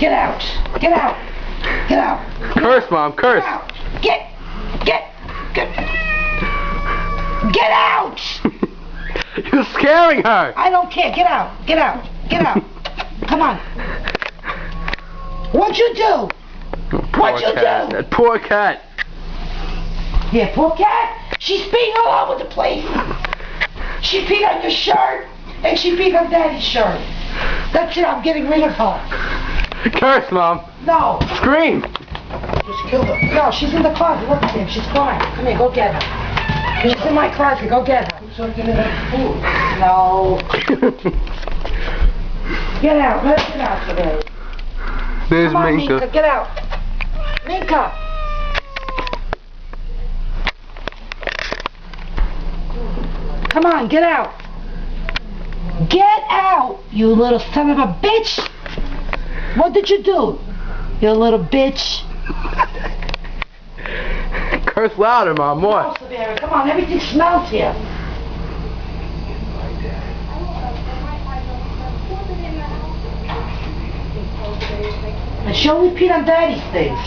Get out. Get out. Get out. Curse, Mom, curse. Get out. Get out. You're scaring her. I don't care. Get out. Get out. Get out. Come on. What'd you do? What'd you do? That poor cat. Yeah, poor cat. She's peeing all over the place. She peed on your shirt, and she peed on Daddy's shirt. That's it. I'm getting rid of her. Curse, Mom. No. Scream. Just killed her. No, she's in the closet. Look at him. She's crying. Come here. Go get her. She's in my closet. Go get her. Put something in that food. No. Get out. Let's get out today. There's Come on, Minka. Minka. Get out. Minka. Come on, get out. Get out, you little son of a bitch. What did you do, you little bitch? Curse louder, Mom. More. No, Savy, come on, everything smells here. And show me Pete on Daddy's things.